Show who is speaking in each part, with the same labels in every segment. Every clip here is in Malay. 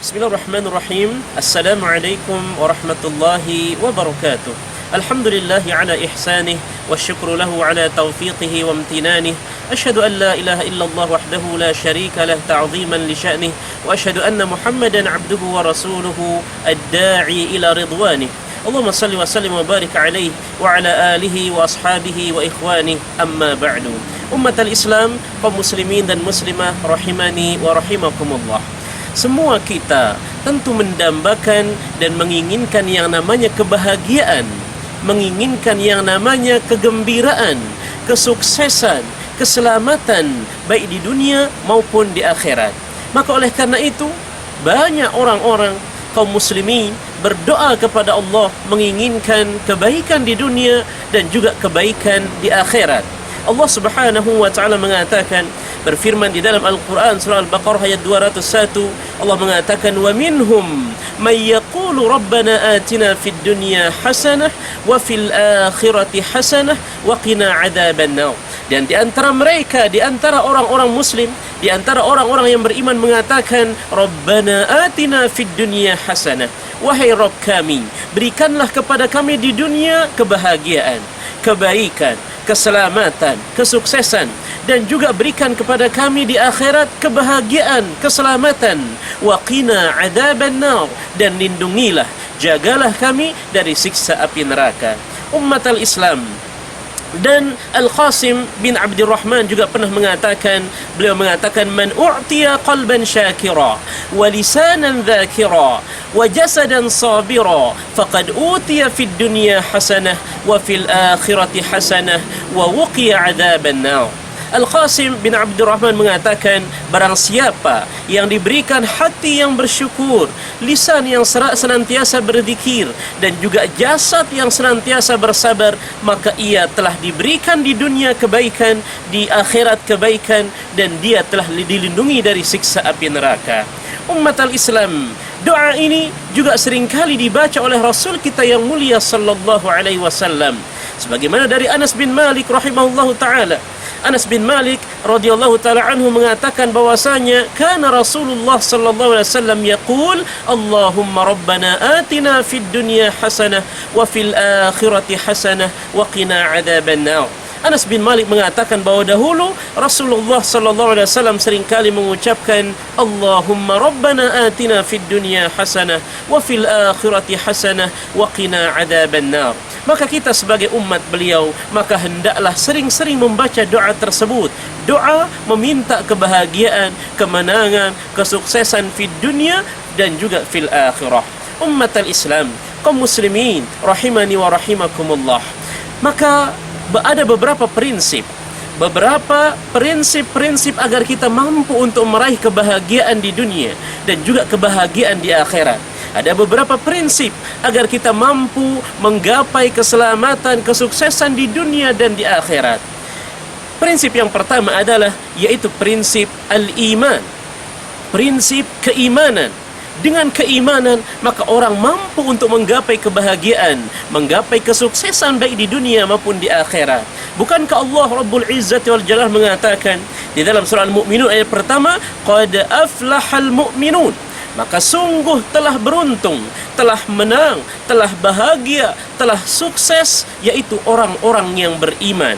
Speaker 1: Bismillahirrahmanirrahim. Assalamualaikum warahmatullahi wabarakatuh. Alhamdulillahi ala ihsanih wa syukru lahu ala taufiqihi wa amtinanih. Asyhadu an la ilaha illallah wahdahu la syarika lah ta'ziman li sya'nih wa asyhadu anna Muhammadan abduhu wa rasuluhu ad-da'i ila ridwanih. Allahumma salli wa sallim wa barik alaihi wa ala alihi wa ashabihi wa ikhwanih. Amma ba'du. Ummatal Islam, kaum muslimin dan muslimah rahimani wa rahimakumullah. Semua kita tentu mendambakan dan menginginkan yang namanya kebahagiaan, menginginkan yang namanya kegembiraan, kesuksesan, keselamatan baik di dunia maupun di akhirat. Maka oleh karena itu banyak orang-orang kaum muslimin berdoa kepada Allah menginginkan kebaikan di dunia dan juga kebaikan di akhirat. Allah Subhanahu wa taala mengatakan, berfirman di dalam Al-Quran surah Al-Baqarah ayat 201, Allah mengatakan, wa minhum may yaqulu rabbana atina fid dunya hasanah wa fil akhirati hasanah wa qina adzabannar. Dan di antara mereka, di antara orang-orang muslim, di antara orang-orang yang beriman mengatakan, rabbana atina fid dunya hasanah, wahai Rabb kami, berikanlah kepada kami di dunia kebahagiaan, kebaikan, keselamatan, kesuksesan, dan juga berikan kepada kami di akhirat kebahagiaan, keselamatan. Wa qina adzabannar, dan lindungilah, jagalah kami dari siksa api neraka. Ummatal Islam, dan Al-Qasim bin Abdurrahman juga pernah mengatakan, beliau mengatakan, man u'tiya qalban syakira wa lisanan dzakira wa jasadan sabira faqad utiya fid dunya hasanah wa fil akhirati hasanah wa wuqiya adzaban nar. Al-Qasim bin Abdurrahman mengatakan, barang siapa yang diberikan hati yang bersyukur, lisan yang senantiasa berzikir, dan juga jasad yang senantiasa bersabar, maka ia telah diberikan di dunia kebaikan, di akhirat kebaikan, dan dia telah dilindungi dari siksa api neraka. Ummatal Islam, doa ini juga seringkali dibaca oleh Rasul kita yang mulia sallallahu alaihi wasallam. Sebagaimana dari Anas bin Malik rahimahullahu taala, Anas bin Malik radhiyallahu taala anhu mengatakan bahwasanya kana Rasulullah sallallahu alaihi wasallam yaqul, Allahumma rabbana atina fid dunya hasanah wa fil akhirati hasanah wa qina adzabannar. Anas bin Malik mengatakan bahwa dahulu Rasulullah sallallahu alaihi wasallam seringkali mengucapkan, Allahumma rabbana atina fid dunya hasanah wa fil akhirati hasanah wa qina adzabannar. Maka kita sebagai umat beliau, maka hendaklah sering-sering membaca doa tersebut. Doa meminta kebahagiaan, kemenangan, kesuksesan fid dunya dan juga fil akhirah. Ummatal Islam, kaum muslimin rahimani wa rahimakumullah. Maka ada beberapa prinsip agar kita mampu untuk meraih kebahagiaan di dunia dan juga kebahagiaan di akhirat. Ada beberapa prinsip agar kita mampu menggapai keselamatan, kesuksesan di dunia dan di akhirat. Prinsip yang pertama adalah yaitu prinsip al-iman, prinsip keimanan. Dengan keimanan, maka orang mampu untuk menggapai kebahagiaan, menggapai kesuksesan baik di dunia maupun di akhirat. Bukankah Allah Rabbul Izzati wal Jalal mengatakan di dalam surah Al-Mu'minun ayat pertama, qad aflahal mu'minun, maka sungguh telah beruntung, telah menang, telah bahagia, telah sukses, yaitu orang-orang yang beriman.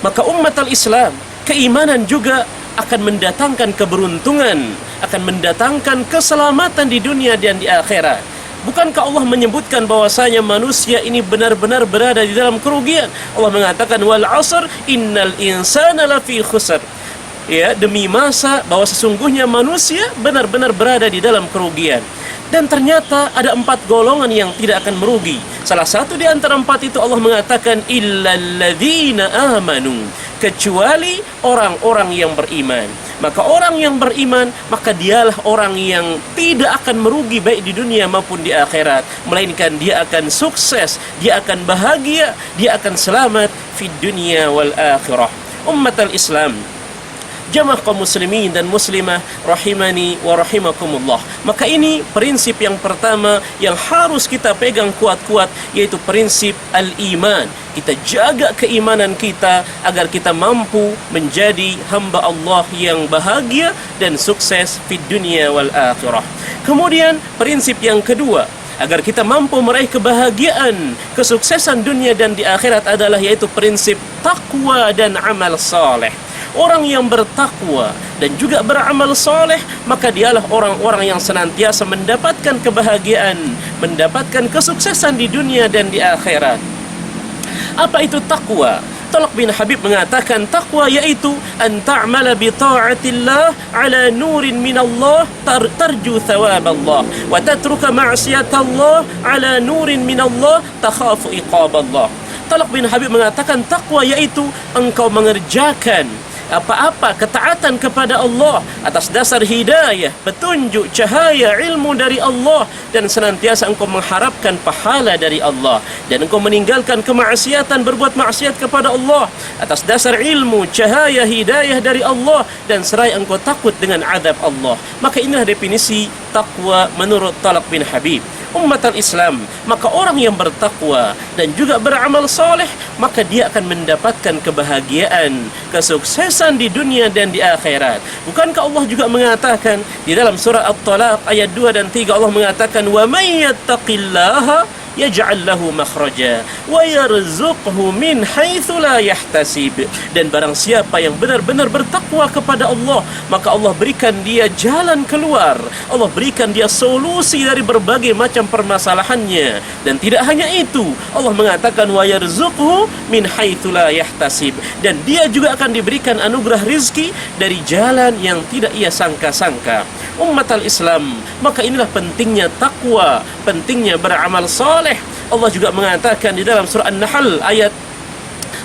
Speaker 1: Maka ummatal Islam, keimanan juga akan mendatangkan keberuntungan, akan mendatangkan keselamatan di dunia dan di akhirat. Bukankah Allah menyebutkan bahwasanya manusia ini benar-benar berada di dalam kerugian? Allah mengatakan, wal 'asr innal insana lafi khusr. Ya, demi masa bahwa sesungguhnya manusia benar-benar berada di dalam kerugian. Dan ternyata ada 4 golongan yang tidak akan merugi. Salah satu di antara 4 itu Allah mengatakan, illalladzina amanu, kecuali orang-orang yang beriman. Maka orang yang beriman, maka dialah orang yang tidak akan merugi baik di dunia maupun di akhirat, melainkan dia akan sukses, dia akan bahagia, dia akan selamat fid dunya wal akhirah. Ummatal Islam, jamaah kaum muslimin dan muslimah rahimani wa rahimakumullah. Maka ini prinsip yang pertama yang harus kita pegang kuat-kuat, yaitu prinsip al-iman. Kita jaga keimanan kita agar kita mampu menjadi hamba Allah yang bahagia dan sukses di dunia wal akhirah. Kemudian prinsip yang kedua, agar kita mampu meraih kebahagiaan, kesuksesan dunia dan di akhirat adalah yaitu prinsip takwa dan amal saleh. Orang yang bertakwa dan juga beramal saleh, maka dialah orang-orang yang senantiasa mendapatkan kebahagiaan, mendapatkan kesuksesan di dunia dan di akhirat. Apa itu takwa? Talq bin Habib mengatakan takwa yaitu an ta'mala bi ta'atillah ala nurin min Allah tarju thawab Allah wa tatruka ma'siyatallah ala nurin min Allah takhafu iqab Allah. Talq bin Habib mengatakan takwa yaitu engkau mengerjakan apa-apa ketaatan kepada Allah atas dasar hidayah, petunjuk, cahaya, ilmu dari Allah, dan senantiasa engkau mengharapkan pahala dari Allah, dan engkau meninggalkan kemaksiatan, berbuat maksiat kepada Allah atas dasar ilmu, cahaya, hidayah dari Allah, dan seraya engkau takut dengan azab Allah. Maka inilah definisi takwa menurut Talq bin Habib. Umat Islam, maka orang yang bertakwa dan juga beramal saleh, maka dia akan mendapatkan kebahagiaan, kesuksesan di dunia dan di akhirat. Bukankah Allah juga mengatakan di dalam surah At-Talaq ayat 2 dan 3, Allah mengatakan wa may yattaqillaha yaj'al lahu makhraja wa yarzuqhu min haitsu la yahtasib. Dan barang siapa yang benar-benar bertakwa kepada Allah, maka Allah berikan dia jalan keluar, Allah berikan dia solusi dari berbagai macam permasalahannya. Dan tidak hanya itu, Allah mengatakan wa yarzuqhu min haitsu la yahtasib, dan dia juga akan diberikan anugerah rizki dari jalan yang tidak ia sangka-sangka. Umat al-Islam, maka inilah pentingnya takwa, pentingnya beramal saleh. Allah juga mengatakan di dalam surah An-Nahl ayat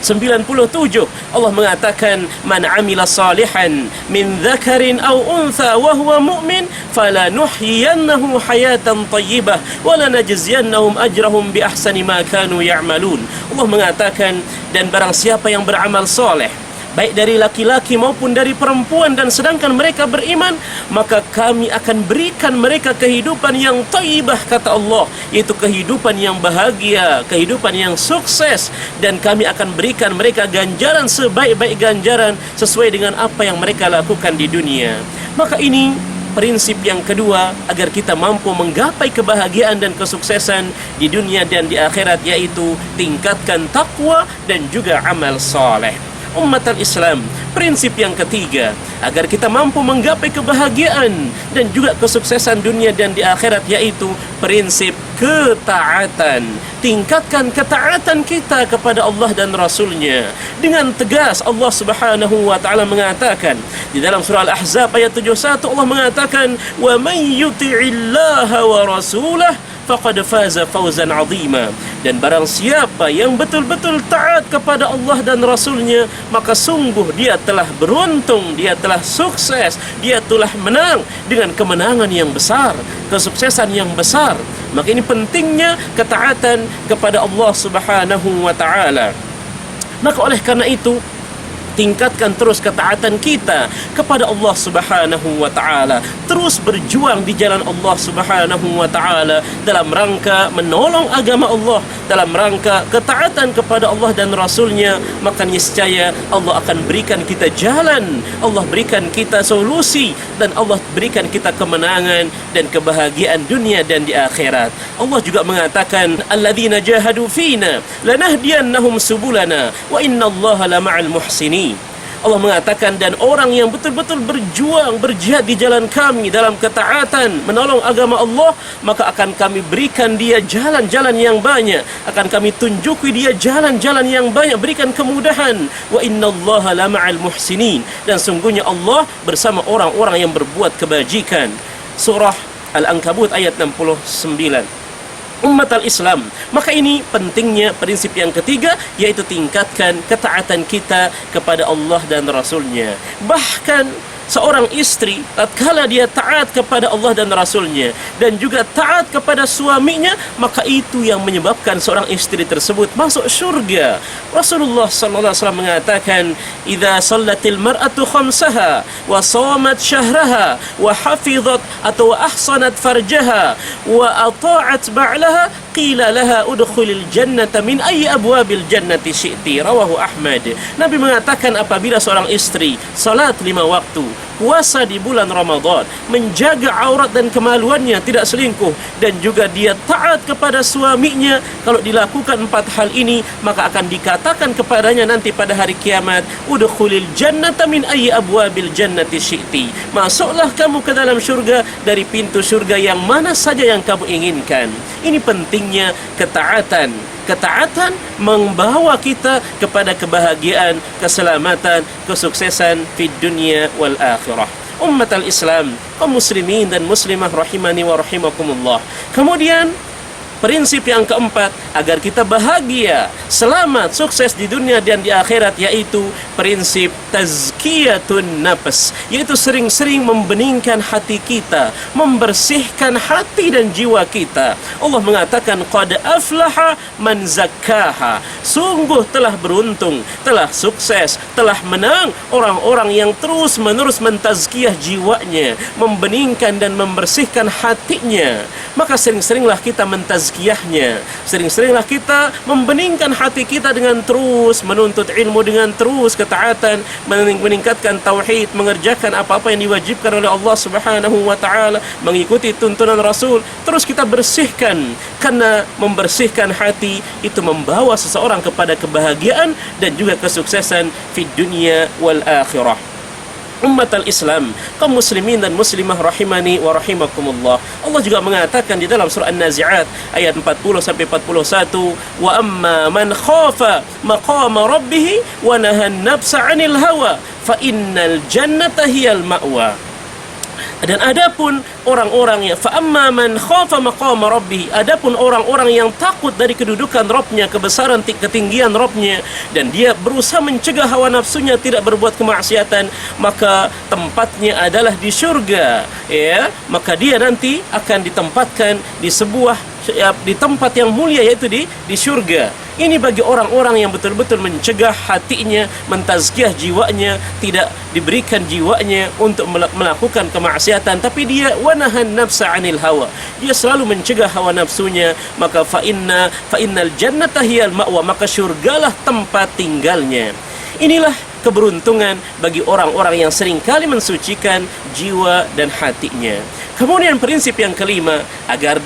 Speaker 1: 97, Allah mengatakan man amila salihan min dzakarin aw untha wa huwa mu'min falanuhyiyannahu hayatan thayyibah wa lanajziyannahum ajrahum bi ahsani ma kanu ya'malun. Allah mengatakan, dan barang siapa yang beramal saleh, baik dari laki-laki maupun dari perempuan, dan sedangkan mereka beriman, maka kami akan berikan mereka kehidupan yang thayyibah, kata Allah, yaitu kehidupan yang bahagia, kehidupan yang sukses, dan kami akan berikan mereka ganjaran sebaik-baik ganjaran sesuai dengan apa yang mereka lakukan di dunia. Maka ini prinsip yang kedua agar kita mampu menggapai kebahagiaan dan kesuksesan di dunia dan di akhirat, yaitu tingkatkan takwa dan juga amal saleh. Umat Islam, prinsip yang ketiga agar kita mampu menggapai kebahagiaan dan juga kesuksesan dunia dan di akhirat, yaitu prinsip ketaatan. Tingkatkan ketaatan kita kepada Allah dan Rasulnya. Dengan tegas Allah Subhanahu wa ta'ala mengatakan di dalam surah Al-Ahzab ayat 71, Allah mengatakan wa may yuti'illaha wa rasulah faqad faza fawzan 'azima. Dan barang siapa yang betul-betul taat kepada Allah dan Rasulnya, maka sungguh dia telah beruntung, dia telah sukses, dia telah menang dengan kemenangan yang besar, kesuksesan yang besar. Maka ini pentingnya ketaatan kepada Allah Subhanahu wa ta'ala. Maka oleh karena itu, tingkatkan terus ketaatan kita kepada Allah Subhanahu wa ta'ala. Terus berjuang di jalan Allah Subhanahu wa ta'ala dalam rangka menolong agama Allah, dalam rangka ketaatan kepada Allah dan Rasulnya. Maka niscaya Allah akan berikan kita jalan, Allah berikan kita solusi, dan Allah berikan kita kemenangan dan kebahagiaan dunia dan di akhirat. Allah juga mengatakan alladzina jahadu fina lanahdiyannahum subulana wa innallaha lama'al muhsinin. Allah mengatakan, dan orang yang betul-betul berjuang, berjihad di jalan kami dalam ketaatan, menolong agama Allah, maka akan kami berikan dia jalan-jalan yang banyak, akan kami tunjuki dia jalan-jalan yang banyak, berikan kemudahan. Wa innallaha lama'al muhsinin, dan sungguhnya Allah bersama orang-orang yang berbuat kebajikan. Surah Al-Ankabut ayat 69. Umat al-Islam, maka ini pentingnya prinsip yang ketiga, yaitu tingkatkan ketaatan kita kepada Allah dan Rasulnya. Bahkan seorang istri tatkala dia taat kepada Allah dan Rasulnya dan juga taat kepada suaminya, maka itu yang menyebabkan seorang istri tersebut masuk syurga. Rasulullah sallallahu alaihi wasallam mengatakan, "Idza shallatil mar'atu khamsaha wa shamat syahraha wa hafizat atau ahsanat farjaha wa ata'at ba'laha qila laha udkhulil jannata min ayyi abwabil jannati syi'ti." Rawahu Ahmad. Nabi mengatakan, apabila seorang istri salat 5 waktu, puasa di bulan Ramadan, menjaga aurat dan kemaluannya, tidak selingkuh, dan juga dia taat kepada suaminya. Kalau dilakukan 4 hal ini, maka akan dikatakan kepadanya nanti pada hari kiamat, udkhulil jannata min ayyi abwabil jannati syi'ti. Masuklah kamu ke dalam syurga dari pintu syurga yang mana saja yang kamu inginkan. Ini pentingnya ketaatan. Ketaatan membawa kita kepada kebahagiaan, keselamatan, kesuksesan di dunia wal akhirah. Ummatal Islam, kaum muslimin dan muslimah rahimani wa rahimakumullah. Kemudian prinsip yang keempat agar kita bahagia, selamat, sukses di dunia dan di akhirat, yaitu prinsip tazkiyatun nafs, yaitu sering-sering membeningkan hati kita, membersihkan hati dan jiwa kita. Allah mengatakan qad aflaha man zakkaha, sungguh telah beruntung, telah sukses, telah menang orang-orang yang terus-menerus mentazkiyah jiwanya, membeningkan dan membersihkan hatinya. Maka sering-seringlah kita mentazkiyahnya, sering-seringlah kita membeningkan hati kita dengan terus menuntut ilmu, dengan terus ketaatan, meningkatkan tauhid, mengerjakan apa-apa yang diwajibkan oleh Allah Subhanahu wa taala, mengikuti tuntunan Rasul. Terus kita bersihkan, karena membersihkan hati itu membawa seseorang kepada kebahagiaan dan juga kesuksesan di dunia wal akhirah. Ummatal Islam, kaum muslimin dan muslimah rahimani wa rahimakumullah. Allah juga mengatakan di dalam surah An-Nazi'at ayat 40 sampai 41, wa amma man khafa maqama rabbih wa nahan nafsa 'anil hawa fa innal jannata hiyal ma'wa. Dan adapun orang-orang yang fa amma man khafa maqama rabbih, adapun orang-orang yang takut dari kedudukan Rabbnya, kebesaran ketinggian Rabbnya, dan dia berusaha mencegah hawa nafsunya tidak berbuat kemaksiatan, maka tempatnya adalah di syurga, ya. Maka dia nanti akan ditempatkan di sebuah di tempat yang mulia, yaitu di syurga. Ini bagi orang-orang yang betul-betul mencegah hatinya, mentazkiyah jiwanya, tidak diberikan jiwanya untuk melakukan kemaksiatan, tapi dia wanahan nafsa 'anil hawa, dia selalu mencegah hawa nafsunya. Maka fa innal jannata hiyal ma'wa, maka syurgalah tempat tinggalnya. Inilah keberuntungan bagi orang-orang yang seringkali mensucikan jiwa dan hatinya. Kemudian prinsip yang kelima, agar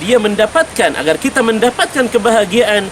Speaker 1: kita mendapatkan kebahagiaan,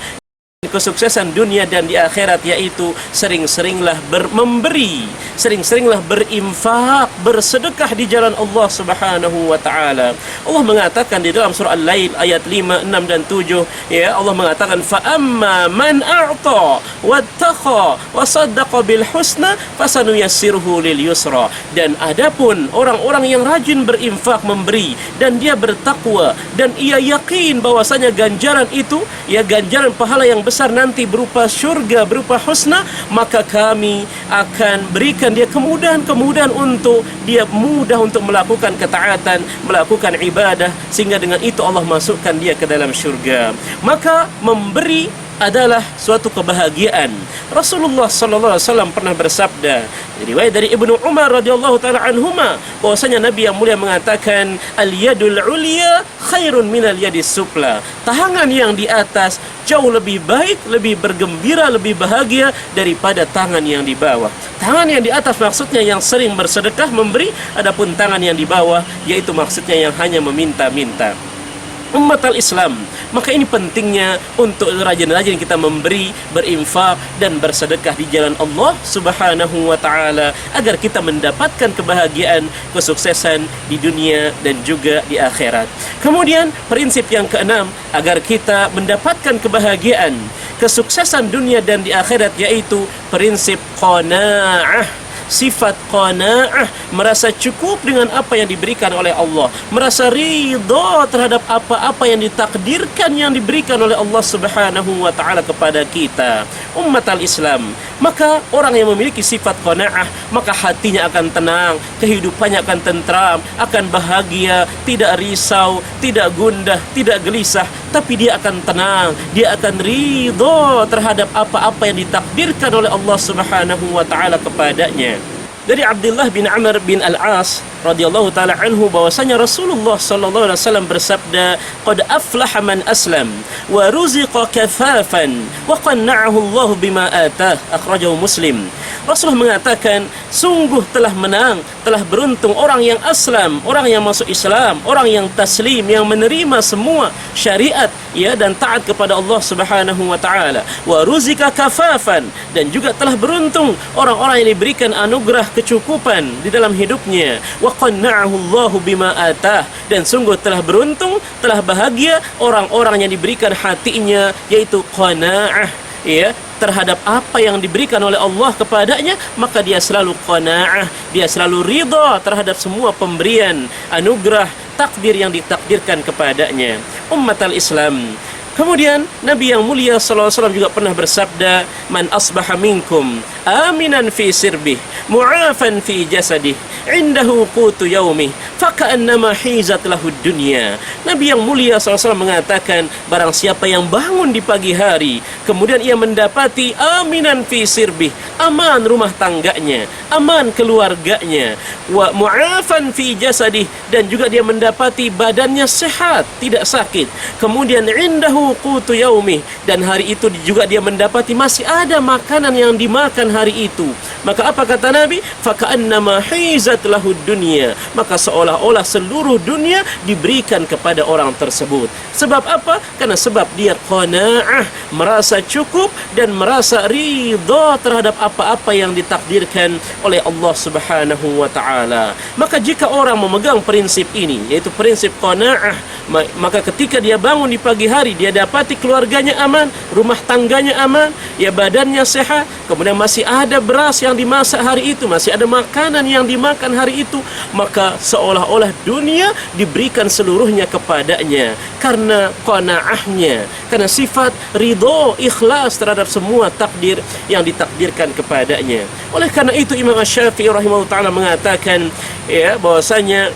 Speaker 1: kesuksesan dunia dan di akhirat, yaitu sering-seringlah memberi, sering-seringlah berinfak, bersedekah di jalan Allah Subhanahu wa taala. Allah mengatakan di dalam surah Al-Lail ayat 5, 6 dan 7, ya, Allah mengatakan fa amma man a'ta wattaqa wa saddaqa bil husna fasanuyassiruhu lil yusra. Dan adapun orang-orang yang rajin berinfak, memberi, dan dia bertakwa dan ia yakin bahwasanya ganjaran itu, ya, ganjaran pahala yang besar nanti berupa syurga, berupa husna, maka kami akan berikan dia kemudahan untuk dia mudah untuk melakukan ketaatan, melakukan ibadah, sehingga dengan itu Allah masukkan dia ke dalam syurga. Maka memberi adalah suatu kebahagiaan. Rasulullah sallallahu alaihi wasallam pernah bersabda, riwayat dari Ibnu Umar radhiyallahu taala anhuma, bahwasanya Nabi yang mulia mengatakan, al-yadul ulya khairun minal yadis sufla. Tangan yang di atas jauh lebih baik, lebih bergembira, lebih bahagia daripada tangan yang di bawah. Tangan yang di atas maksudnya yang sering bersedekah, memberi, adapun tangan yang di bawah yaitu maksudnya yang hanya meminta-minta. Ummatal Islam, maka ini pentingnya untuk rajin-rajin kita memberi, berinfak dan bersedekah di jalan Allah Subhanahu wa taala, agar kita mendapatkan kebahagiaan, kesuksesan di dunia dan juga di akhirat. Kemudian prinsip yang keenam, agar kita mendapatkan kebahagiaan, kesuksesan dunia dan di akhirat, yaitu prinsip qanaah. Sifat qanaah, merasa cukup dengan apa yang diberikan oleh Allah, merasa ridha terhadap apa-apa yang ditakdirkan, yang diberikan oleh Allah Subhanahu wa taala kepada kita. Ummatal Islam, maka orang yang memiliki sifat qanaah, maka hatinya akan tenang, kehidupannya akan tentram, akan bahagia, tidak risau, tidak gundah, tidak gelisah, tapi dia akan tenang, dia akan ridha terhadap apa-apa yang ditakdirkan oleh Allah Subhanahu wa taala kepadanya. Dari Abdullah bin Amr bin Al-As radhiyallahu taala anhu, bahwasanya Rasulullah sallallahu alaihi wasallam bersabda, qad aflaha man aslam wa ruziqa kafafan wa qanna'ahu Allah bima atah, akhrajahu Muslim. Rasulullah mengatakan, sungguh telah menang, telah beruntung orang yang aslam, orang yang masuk Islam, orang yang taslim, yang menerima semua syariat ya dan taat kepada Allah Subhanahu wa taala. Wa ruzika kafafan, dan juga telah beruntung orang-orang yang diberikan anugerah kecukupan di dalam hidupnya. Wa qanna'ahu Allahu bima atah, dan sungguh telah beruntung, telah bahagia orang-orang yang diberikan hatinya, yaitu qanaah ya terhadap apa yang diberikan oleh Allah kepadanya, maka dia selalu qanaah, dia selalu ridha terhadap semua pemberian anugerah takdir yang ditakdirkan kepadanya. Ummatal Islam, kemudian Nabi yang mulia sallallahu alaihi wasallam juga pernah bersabda, man asbaha minkum aminan fi sirbih mu'afan fi jasadih indahu qutu yaumih faka'annama hizat lahu dunya. Nabi yang mulia SAW mengatakan, barang siapa yang bangun di pagi hari kemudian ia mendapati aminan fi sirbih, aman rumah tangganya, aman keluarganya, wa mu'afan fi jasadih, dan juga dia mendapati badannya sehat, tidak sakit, kemudian indahu qutu yaumih, dan hari itu juga dia mendapati masih ada makanan yang dimakan hari itu, maka apa kata Nabi? Faka'annama hizat lahud dunya, maka seolah-olah seluruh dunia diberikan kepada orang tersebut. Sebab apa? Karena sebab dia qanaah, merasa cukup dan merasa ridha terhadap apa-apa yang ditakdirkan oleh Allah Subhanahu wa taala. Maka jika orang memegang prinsip ini, yaitu prinsip qanaah, maka ketika dia bangun di pagi hari, dia dapati keluarganya aman, rumah tangganya aman, ya badannya sehat, kemudian masih ada beras yang dimasak hari itu, masih ada makanan yang dimakan hari itu, maka seolah-olah dunia diberikan seluruhnya kepadanya karena qanaahnya, karena sifat ridho, ikhlas terhadap semua takdir yang ditakdirkan kepadanya. Oleh karena itu Imam Asy-Syafi'i rahimahullah taala mengatakan ya bahwasanya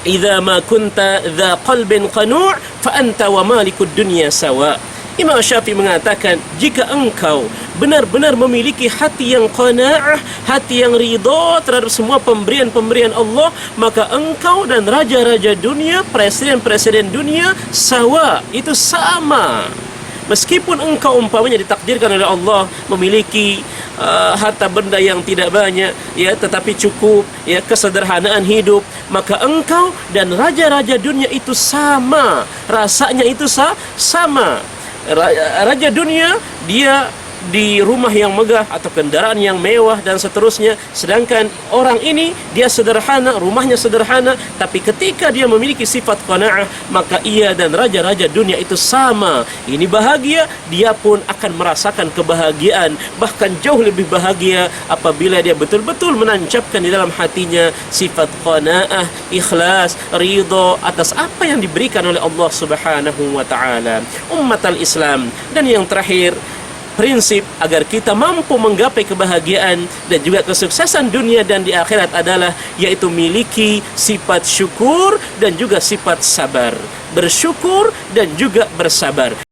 Speaker 1: idza ma kunta dza qalbin qanu' fa anta wa malikud dunya sawa. Imam Syafi'i mengatakan, jika engkau benar-benar memiliki hati yang qanaah, hati yang ridha terhadap semua pemberian-pemberian Allah, maka engkau dan raja-raja dunia, presiden-presiden dunia sawa, itu sama. Meskipun engkau umpamanya ditakdirkan oleh Allah memiliki harta benda yang tidak banyak ya, tetapi cukup ya, kesederhanaan hidup, maka engkau dan raja-raja dunia itu sama, rasanya itu sama. Raja dunia dia di rumah yang megah atau kendaraan yang mewah dan seterusnya, sedangkan orang ini dia sederhana, rumahnya sederhana, tapi ketika dia memiliki sifat qanaah, maka ia dan raja-raja dunia itu sama. Ini bahagia, dia pun akan merasakan kebahagiaan, bahkan jauh lebih bahagia apabila dia betul-betul menancapkan di dalam hatinya sifat qanaah, ikhlas, ridha atas apa yang diberikan oleh Allah Subhanahu wa taala. Ummatal Islam, dan yang terakhir, prinsip agar kita mampu menggapai kebahagiaan dan juga kesuksesan dunia dan di akhirat adalah yaitu miliki sifat syukur dan juga sifat sabar. Bersyukur dan juga bersabar.